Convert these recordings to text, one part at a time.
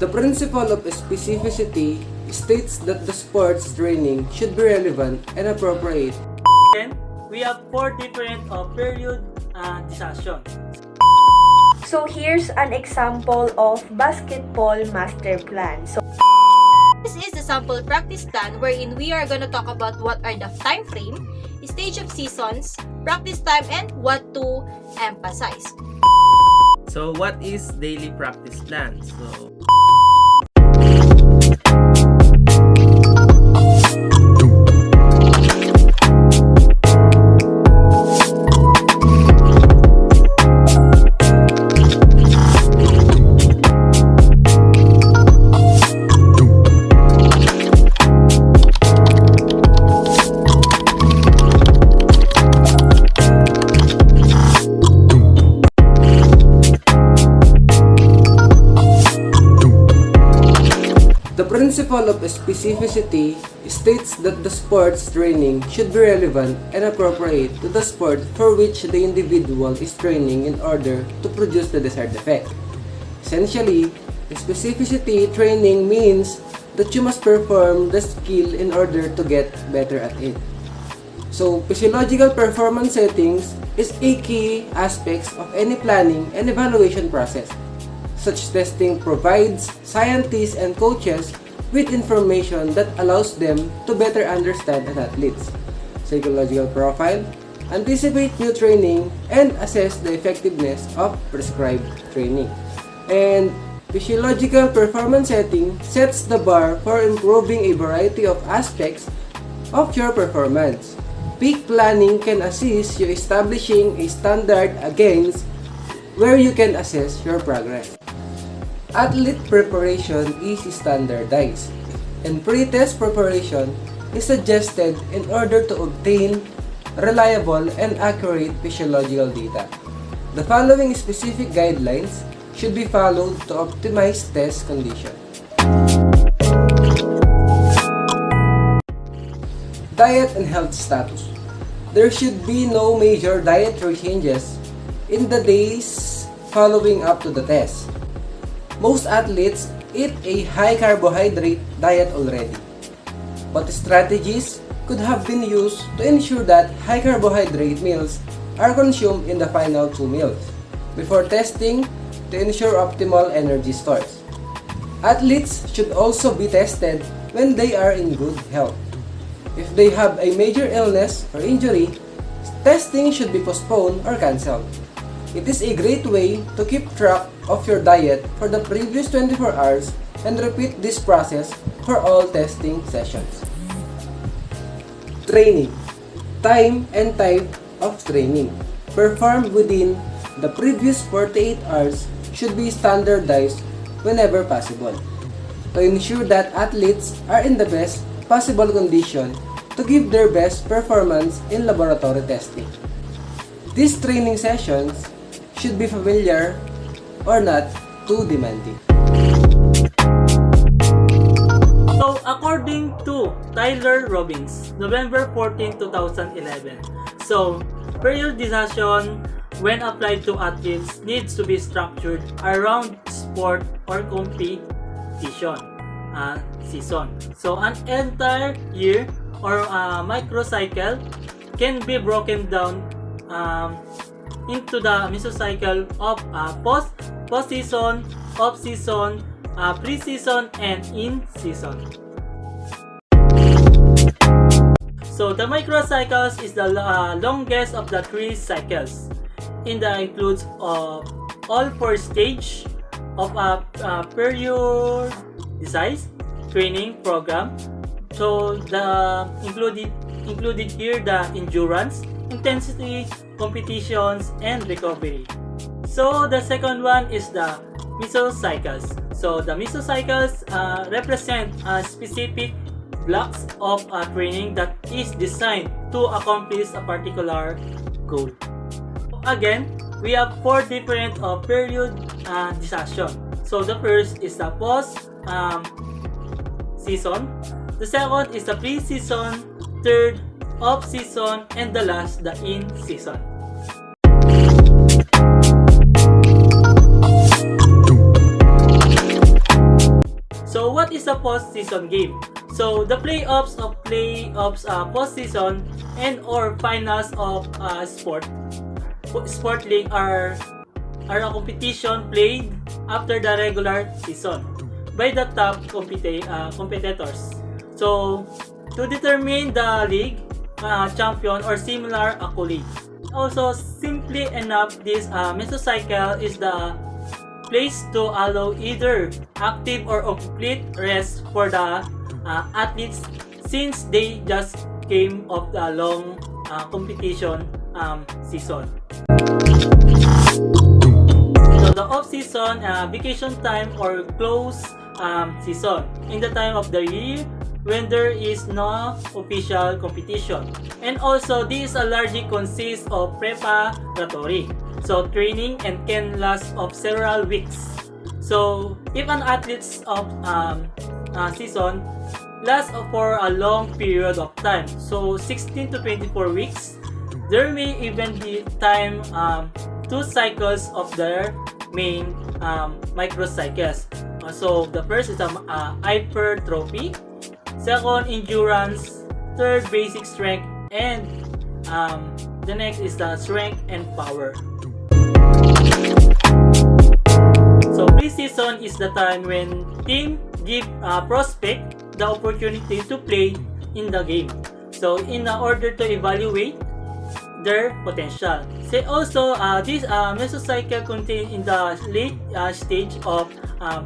The principle of specificity states that the sports training should be relevant and appropriate. Then, we have 4 different periodization. So here's an example of basketball master plan. This is the sample practice plan wherein we are going to talk about what are the time frame, stage of seasons, practice time, and what to emphasize. So what is daily practice plan? The principle of specificity states that the sports training should be relevant and appropriate to the sport for which the individual is training in order to produce the desired effect. Essentially, specificity training means that you must perform the skill in order to get better at it. So, physiological performance settings is a key aspect of any planning and evaluation process. Such testing provides scientists and coaches with information that allows them to better understand an athlete's psychological profile, anticipate new training, and assess the effectiveness of prescribed training. And physiological performance setting sets the bar for improving a variety of aspects of your performance. Peak planning can assist you establishing a standard against where you can assess your progress. Athlete preparation is standardized, and pre-test preparation is suggested in order to obtain reliable and accurate physiological data. The following specific guidelines should be followed to optimize test conditions. Diet and health status. There should be no major dietary changes in the days following up to the test. Most athletes eat a high carbohydrate diet already, but strategies could have been used to ensure that high carbohydrate meals are consumed in the final 2 meals before testing to ensure optimal energy stores. Athletes should also be tested when they are in good health. If they have a major illness or injury, testing should be postponed or cancelled. It is a great way to keep track of your diet for the previous 24 hours and repeat this process for all testing sessions. Training. Time and type of training performed within the previous 48 hours should be standardized whenever possible to ensure that athletes are in the best possible condition to give their best performance in laboratory testing. These training sessions should be familiar or not too demanding. So, according to Tyler Robbins, November 14, 2011, so periodization when applied to athletes needs to be structured around sport or competition season. So, an entire year or microcycle can be broken down into the mesocycle of post-season, off-season, pre-season, and in-season. So the microcycles is the longest of the 3 cycles. In the includes all 4 stages of a periodized training program. So the included here the endurance, intensity, competitions, and recovery. So the second one is the mesocycles. So the mesocycles represent specific blocks of training that is designed to accomplish a particular goal. Again, we have 4 different periodization. So the first is the post-season. The second is the pre-season. Third, off-season, and the last, the in-season. what is a postseason game? So the playoffs, postseason, and or finals of sport league are a competition played after the regular season by the top competitors. So to determine the league champion or similar accolade. Also, simply enough, this mesocycle is the place to allow either active or complete rest for the athletes since they just came off the long competition season. So the off-season, vacation time or close season in the time of the year when there is no official competition. And also, this largely consists of preparatory, so training, and can last of several weeks. So if an athlete's season lasts for a long period of time, so 16 to 24 weeks, there may even be time 2 cycles of their main microcycles. So the first is hypertrophy, second endurance, third basic strength, and the next is the strength and power. So pre-season is the time when team give prospect the opportunity to play in the game. So in order to evaluate their potential. So also this mesocycle contains in the late stage of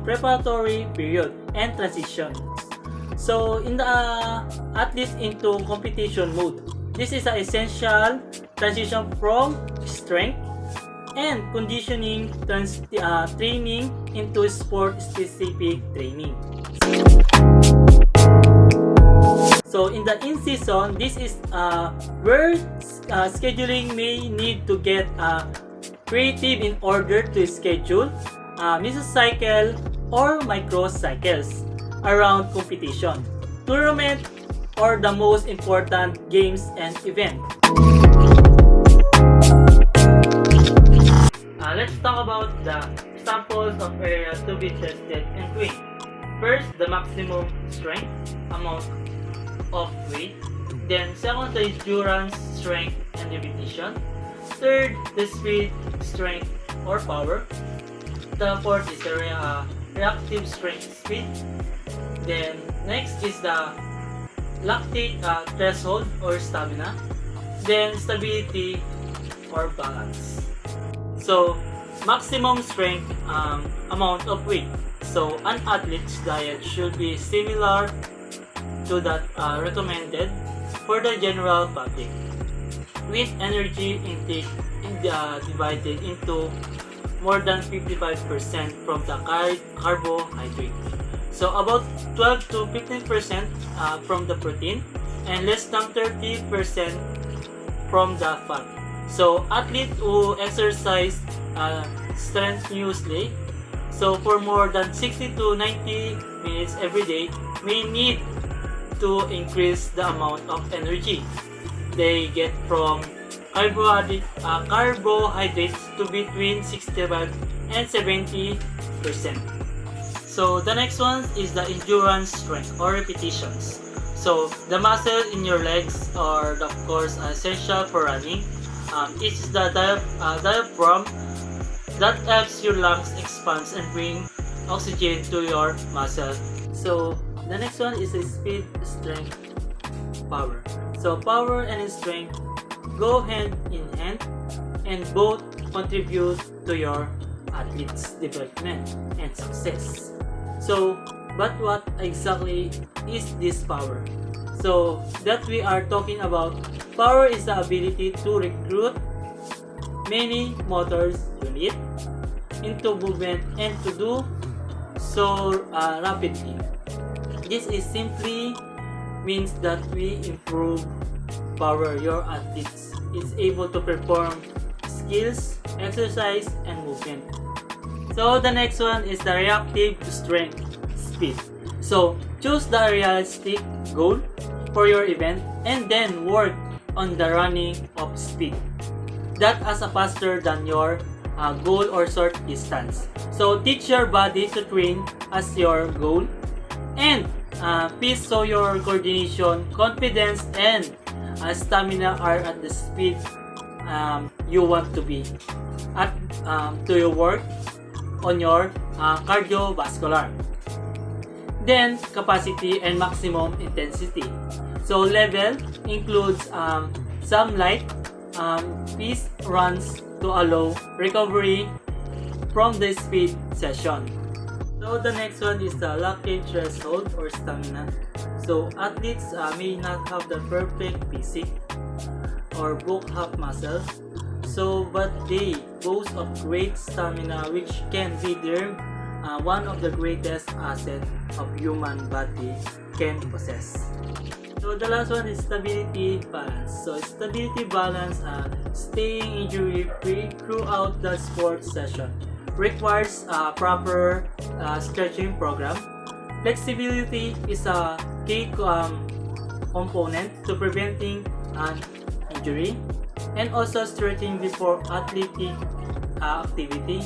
preparatory period and transition. So in the athletes into competition mode, this is an essential transition from strength and conditioning training into sport-specific training. So in the in-season, this is where scheduling may need to get creative in order to schedule mesocycle or microcycles around competition, tournament, or the most important games and event. Let's talk about the samples of areas to be tested and trained. First, the maximum strength, amount of weight. Then second, the endurance, strength, and repetition. Third, the speed, strength, or power. The fourth is the reactive strength, speed. Then next is the lactate threshold or stamina. Then stability or balance. So maximum strength, amount of weight. So an athlete's diet should be similar to that recommended for the general public, with energy intake divided into more than 55% from the carbohydrate. So about 12 to 15% from the protein and less than 30% from the fat. So athletes who exercise strenuously, so for more than 60 to 90 minutes every day, may need to increase the amount of energy they get from carbohydrates to between 65 and 70%. So the next one is the endurance strength or repetitions. So the muscle in your legs are of course essential for running. It is the diaphragm that helps your lungs expand and bring oxygen to your muscle. So the next one is the speed, strength, power. So power and strength go hand in hand and both contribute to your athlete's development and success. So, but what exactly is this power? So that we are talking about, power is the ability to recruit many motor units into movement and to do so rapidly. This is simply means that we improve power your athletes is able to perform skills, exercise, and movement. So the next one is the reactive strength, speed. So choose the realistic goal for your event and then work on the running of speed that is faster than your goal or short distance. So teach your body to train as your goal And please show your coordination, confidence, and stamina are at the speed you want to be at to your work on your cardiovascular. Then capacity and maximum intensity. So level includes some light pace runs to allow recovery from the speed session. So the next one is the lactate threshold or stamina. So athletes may not have the perfect physique or bulk half muscle, but they boast of great stamina, which can be termed one of the greatest assets of human body can possess. So the last one is stability balance. So stability balance, staying injury free throughout the sports session, requires a proper stretching program. Flexibility is a key component to preventing an injury, and also stretching before athletic activity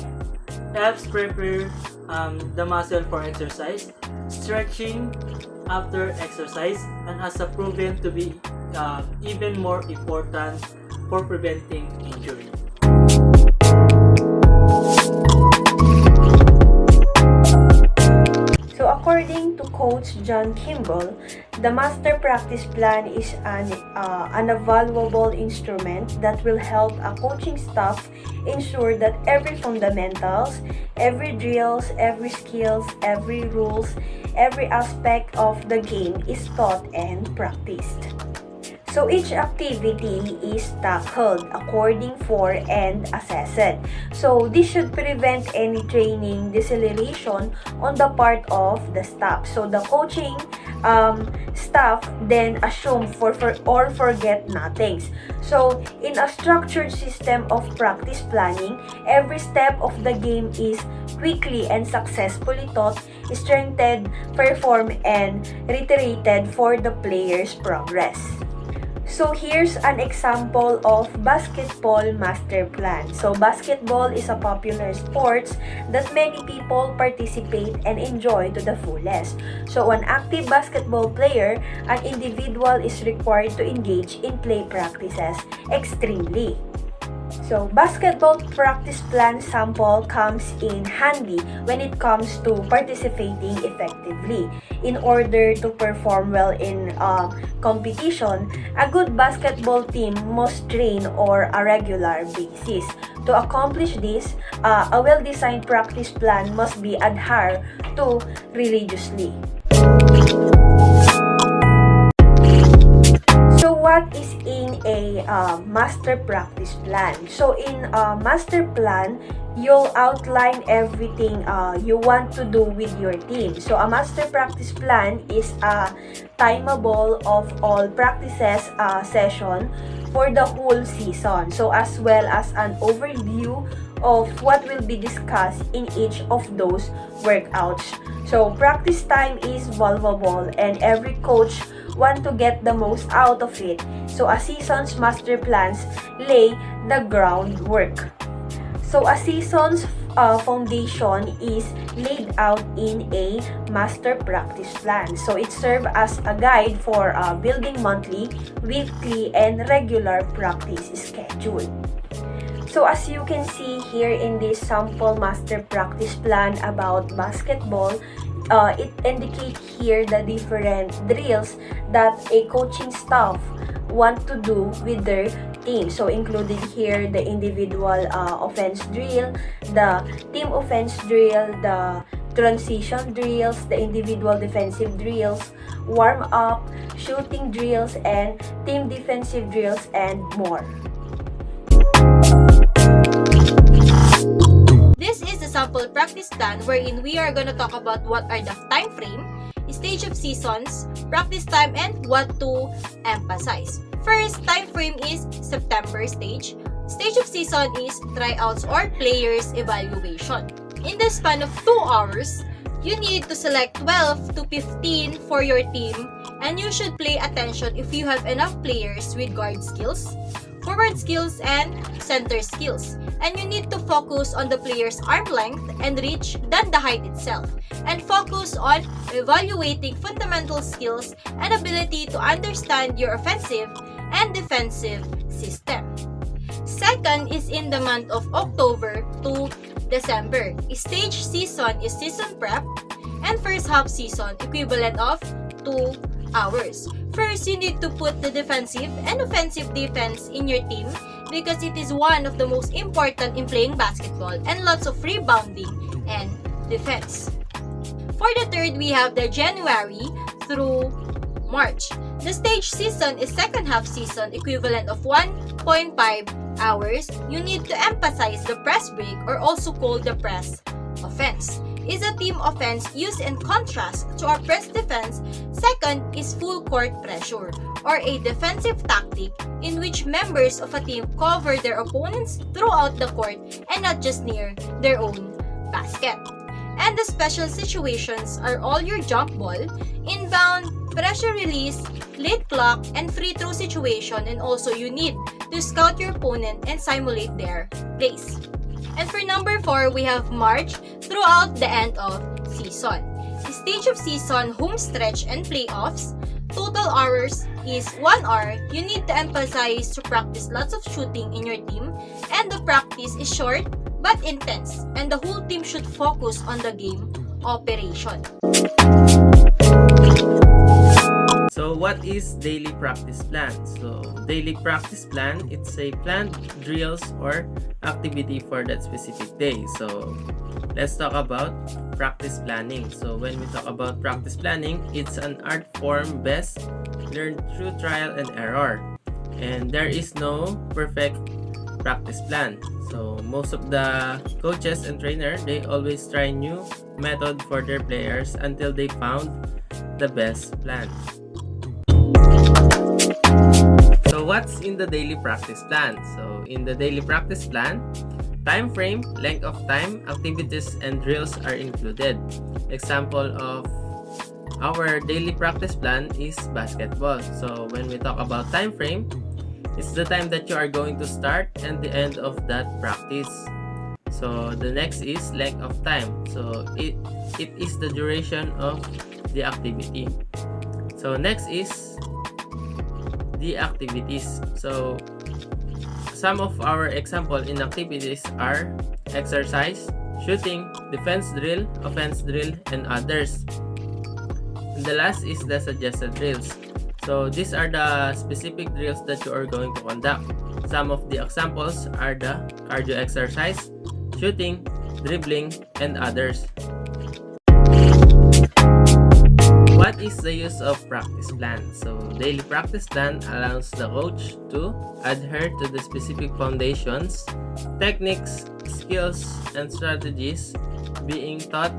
helps prepare the muscle for exercise. Stretching after exercise and has proven to be even more important for preventing injury. So according to Coach John Kimball, the master practice plan is an valuable instrument that will help a coaching staff ensure that every fundamentals, every drills, every skills, every rules, every aspect of the game is taught and practiced. So each activity is tackled according for and assessed. So this should prevent any training deceleration on the part of the staff. So the coaching staff then assume or forget nothings. So in a structured system of practice planning, every step of the game is quickly and successfully taught, strengthened, performed, and reiterated for the player's progress. So here's an example of basketball master plan. So basketball is a popular sport that many people participate and enjoy to the fullest. So an active basketball player, an individual is required to engage in play practices extremely. So basketball practice plan sample comes in handy when it comes to participating effectively. In order to perform well in competition, a good basketball team must train on a regular basis. To accomplish this, a well-designed practice plan must be adhered to religiously. So what is in a master practice plan? So in a master plan, you'll outline everything you want to do with your team. So a master practice plan is a timeable of all practices session for the whole season. So as well as an overview of what will be discussed in each of those workouts. So practice time is valuable and every coach want to get the most out of it. So a season's master plans lay the groundwork. So a season's foundation is laid out in a master practice plan. So it serves as a guide for building monthly, weekly, and regular practice schedule. So as you can see here in this sample master practice plan about basketball, it indicates here the different drills that a coaching staff want to do with their team. So including here the individual offense drill, the team offense drill, the transition drills, the individual defensive drills, warm-up, shooting drills, and team defensive drills, and more. This is the sample practice plan wherein we are going to talk about what are the time frame, stage of seasons, practice time, and what to emphasize. First, time frame is September stage. Stage of season is tryouts or players evaluation. In the span of 2 hours, you need to select 12 to 15 for your team, and you should pay attention if you have enough players with guard skills, forward skills, and center skills. And you need to focus on the player's arm length and reach than the height itself. And focus on evaluating fundamental skills and ability to understand your offensive and defensive system. Second is in the month of October to December. Stage season is season prep, and first half season equivalent of 2 hours. First, you need to put the defensive and offensive defense in your team because it is one of the most important in playing basketball, and lots of rebounding and defense. For the third, we have the January through March. The stage season is second half season equivalent of 1.5 hours. You need to emphasize the press break, or also called the press offense. Is a team offense used in contrast to our press defense. Second is full court pressure, or a defensive tactic in which members of a team cover their opponents throughout the court and not just near their own basket. And the special situations are all your jump ball, inbound, pressure release, late clock, and free throw situation, and also you need to scout your opponent and simulate their plays. And for number 4, we have March throughout the end of season. The stage of season, home stretch, and playoffs. Total hours is 1 hour. You need to emphasize to practice lots of shooting in your team, and the practice is short but intense, and the whole team should focus on the game operation. So what is daily practice plan? So daily practice plan, it's a planned drills or activity for that specific day. So let's talk about practice planning. So when we talk about practice planning, it's an art form best learned through trial and error. And there is no perfect practice plan. So most of the coaches and trainers, they always try new method for their players until they found the best plan. So what's in the daily practice plan? So in the daily practice plan, time frame, length of time, activities, and drills are included. Example of our daily practice plan is basketball. So when we talk about time frame, it's the time that you are going to start and the end of that practice. So the next is length of time. So it is the duration of the activity. So next is the activities. So some of our example in activities are exercise, shooting, defense drill, offense drill, and others. And the last is the suggested drills. So these are the specific drills that you are going to conduct. Some of the examples are the cardio exercise, shooting, dribbling, and others. What is the use of practice plan? So daily practice plan allows the coach to adhere to the specific foundations, techniques, skills, and strategies being taught,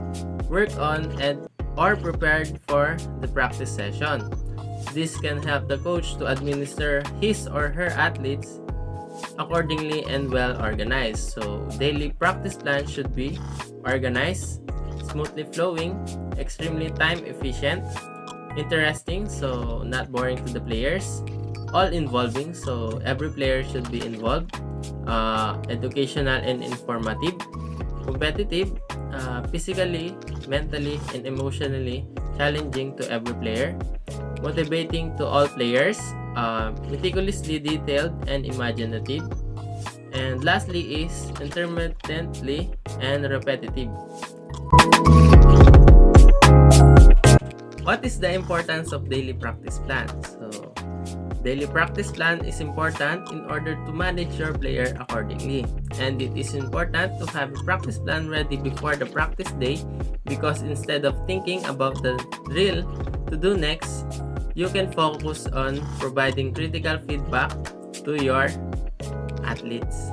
worked on, and or prepared for the practice session. This can help the coach to administer his or her athletes accordingly and well organized. So daily practice plan should be organized, smoothly flowing, extremely time efficient, interesting, so not boring to the players, all involving, so every player should be involved, educational and informative, competitive, physically, mentally, and emotionally challenging to every player, motivating to all players, meticulously detailed and imaginative, and lastly is intermittently and repetitive. What is the importance of daily practice plan? So, daily practice plan is important in order to manage your player accordingly. And it is important to have a practice plan ready before the practice day, because instead of thinking about the drill to do next, you can focus on providing critical feedback to your athletes.